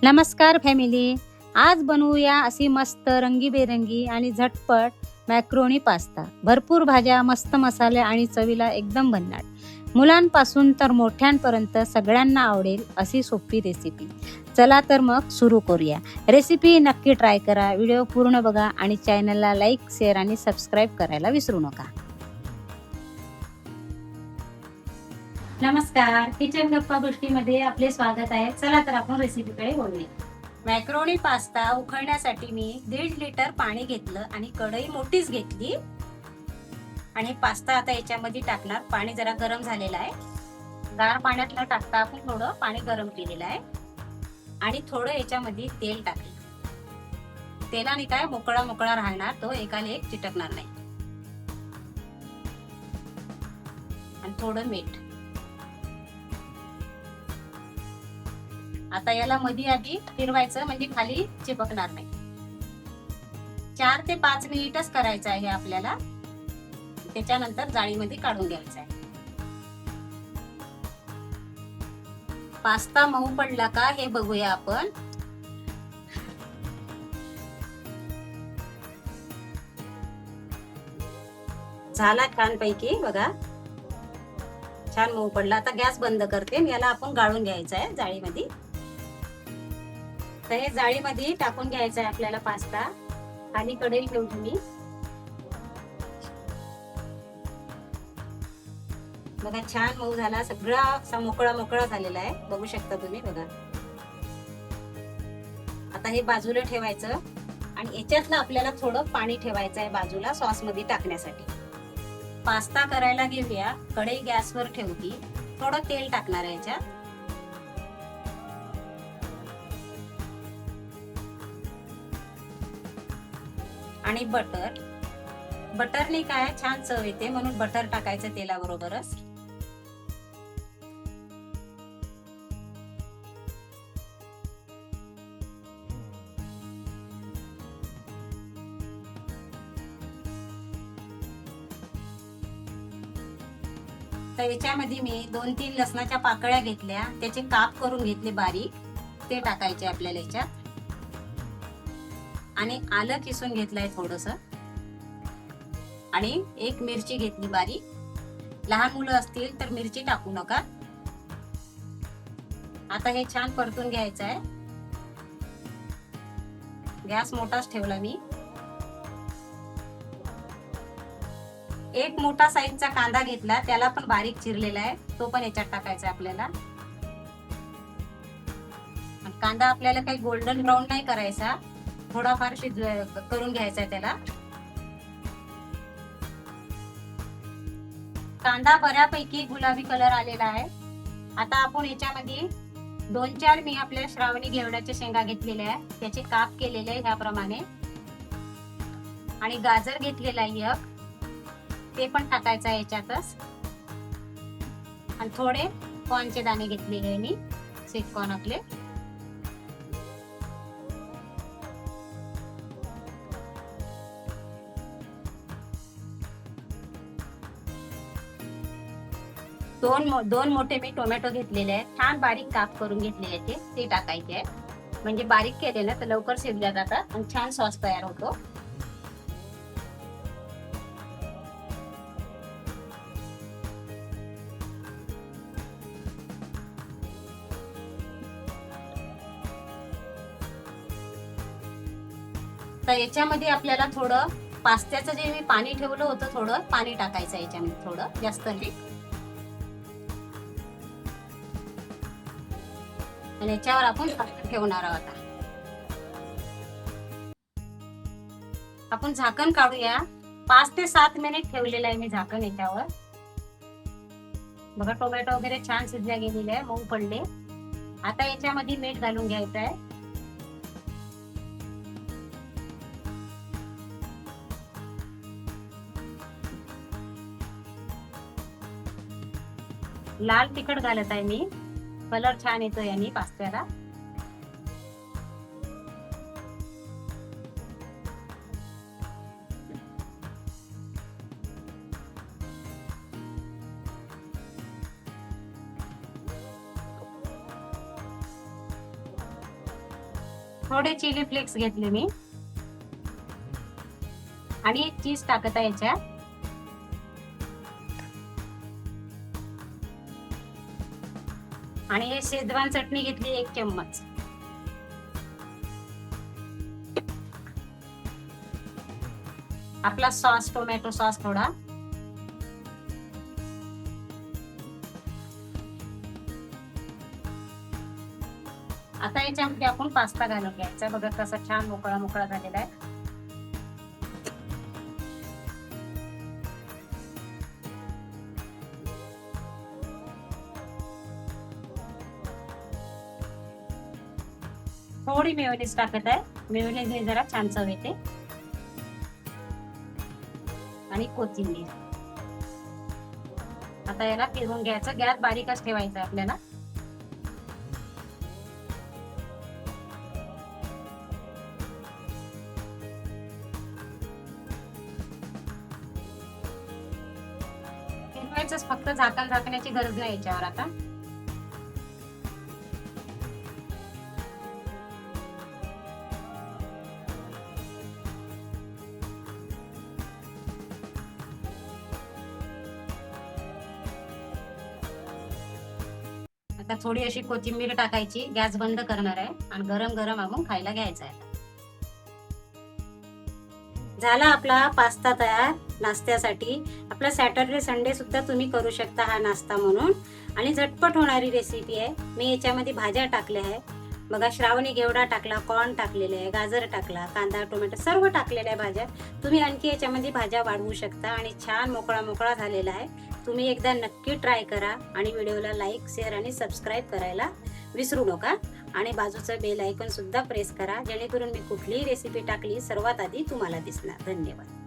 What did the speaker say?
नमस्कार फॅमिली. आज बनवूया अशी मस्त रंगीबेरंगी आणि झटपट मॅक्रोनी पास्ता. भरपूर भाज्या, मस्त मसाले आणि चवीला एकदम भन्नाट. मुलांपासून तर मोठ्यांपर्यंत सगळ्यांना आवडेल अशी सोपी रेसिपी. चला तर मग सुरू करूया. रेसिपी नक्की ट्राय करा, व्हिडिओ पूर्ण बघा आणि चॅनलला लाईक, शेअर आणि सबस्क्राईब करायला विसरू नका. नमस्कार, किचन गप्पा गोष्टीमध्ये आपले स्वागत आहे. चला तर आपण रेसिपीकडे वळूया. मॅक्रोनी पास्ता उकळण्यासाठी मी 1.5 लिटर पाणी घेतलं आणि कढई मोठीच घेतली आणि पास्ता आता याच्यामध्ये टाकणार. पाणी जरा गरम झालेलं आहे. गार पाण्यात न टाकता आपण थोडं पाणी गरम केलेलं आहे आणि थोडं याच्यामध्ये तेल टाकलं. तेलाने काय मोकळा मोकळा राहणार, तो एकाला एक चिटकणार नाही. आणि थोडं मीठ. आता याला मध्ये आधी फिरवायचं म्हणजे खाली चिपकणार नाही. 4 ते 5 मिनिटच करायचं आहे आपल्याला. त्याच्यानंतर जाळीमध्ये काढून घ्यायचं आहे. पास्ता मऊ पडला का हे बघूया आपण. झाला छानपैकी, बघा छान मऊ पडला. आता गॅस बंद करते. याला आपण गाळून घ्यायचं आहे जाळीमध्ये. तर हे जाळीमध्ये टाकून घ्यायचं आहे आपल्याला पास्ता. खाली कढई ठेवून मी, बघा छान मऊ झाला. सगळा असा मोकळा मोकळा झालेला आहे, बघू शकता तुम्ही. बघा आता हे बाजूला ठेवायचं आणि याच्यातलं आपल्याला थोडं पाणी ठेवायचं आहे बाजूला सॉस मध्ये टाकण्यासाठी. पास्ता करायला घेऊया. कढई गॅसवर ठेवली. थोडं तेल टाकणार आहे याच्यात आणि बटर. बटरने काय छान चव येते, म्हणून बटर टाकायचं तेलाबरोबरच. तर याच्यामध्ये मी 2-3 लसणाच्या पाकळ्या घेतल्या, त्याचे काप करून घेतले बारीक, ते टाकायचे आपल्याला याच्यात. आणि आलं किसून घेतलंय थोडस आणि 1 मिरची घेतली बारीक. लहान मुलं असतील तर मिरची टाकू नका. आता हे छान परतून घ्यायचं आहे. गॅस मोठाच ठेवला मी. 1 मोठा साईजचा कांदा घेतला, त्याला पण बारीक चिरलेला आहे, तो पण याच्यात टाकायचा आपल्याला. कांदा आपल्याला काही गोल्डन ब्राऊन नाही करायचा, थोडाफार करून घ्यायचा आहे त्याला. कांदा बऱ्यापैकी गुलाबी कलर आलेला आहे. आता आपण याच्यामध्ये 2-4 मी आपल्या श्रावणी घेवड्याच्या शेंगा घेतलेल्या आहे, त्याचे काप केलेले आहे ह्याप्रमाणे. आणि गाजर घेतलेला आहे एक, ते पण टाकायचं आहे याच्यातच. आणि थोडे कॉर्नचे दाणे घेतलेले आहे मी, स्वीट कॉर्न आपले. दोन मोठे मी टोमॅटो घेतलेले आहेत, छान बारीक काप करून घेतलेले ते टाकायचे आहे. म्हणजे बारीक केले ना तर लवकर शिजल्या जातात आणि छान सॉस तयार होतो. तर याच्यामध्ये आपल्याला थोडं पास्त्याचं जे मी पाणी ठेवलं होतं, थोडं पाणी टाकायचं याच्यामध्ये, थोडं जास्त नाही. आणि याच्यावर आपण झाकण ठेवणार आहोत. आपण झाकण काढूया. 5 ते 7 मिनिट ठेवलेलं आहे मी झाकण याच्यावर. बघा टोमॅटो वगैरे छान शिजल्या गेलेले आहे, मऊ पडले. आता याच्यामध्ये मीठ घालून घ्यायचं आहे. लाल तिखट घालत आहे मी, कलर छान येतो याने पास्त्याला. थोडे चिली फ्लेक्स घेतले मी आणि चीज टाकत आहे याच्यात. आणि हे शेजवान चटणी घेतली 1 चम्मच. आपला सॉस, टोमॅटो सॉस थोडा. आता याच्यामध्ये आपण पास्ता घालून घ्यायचा. बघा कसा छान मोकळा मोकळा झालेला आहे. थोडी मेयोनीज टाकत आहे. मेयोनीजने जरा छान चव येते. आणि कोथिंबीर. आता याला फिरवून घ्यायचं. गॅस बारीकच ठेवायचा आपल्याला. फिरवायचंच फक्त, झाकण्याची गरज नाही याच्यावर आता. आता थोडी अशी कोथिंबीर टाकायची. गॅस बंद करणार आहे आणि गरम गरम आपण खायला घ्यायचा आहे. झाला आपला पास्ता तयार नाश्त्यासाठी. आपला सॅटर्डे संडे सुद्धा तुम्ही करू शकता हा नाश्ता म्हणून. आणि झटपट होणारी रेसिपी आहे. मी याच्यामध्ये भाज्या टाकल्या आहे. बघा, श्रावणी घेवडा टाकला, कॉर्न टाकलेले आहे, गाजर टाकला, कांदा, टोमॅटो सर्व टाकलेल्या आहे भाज्या. तुम्ही आणखी याच्यामध्ये भाज्या वाढवू शकता. आणि छान मोकळा मोकळा झालेला आहे. तुम्ही एकदा नक्की ट्राय करा. आणि व्हिडिओला लाईक, शेअर आणि सबस्क्राईब करायला विसरू नका. आणि बाजूचं बेल आयकॉन सुद्धा प्रेस करा, जेणेकरून मी कुठलीही रेसिपी टाकली सर्वात आधी तुम्हाला दिसणार. धन्यवाद.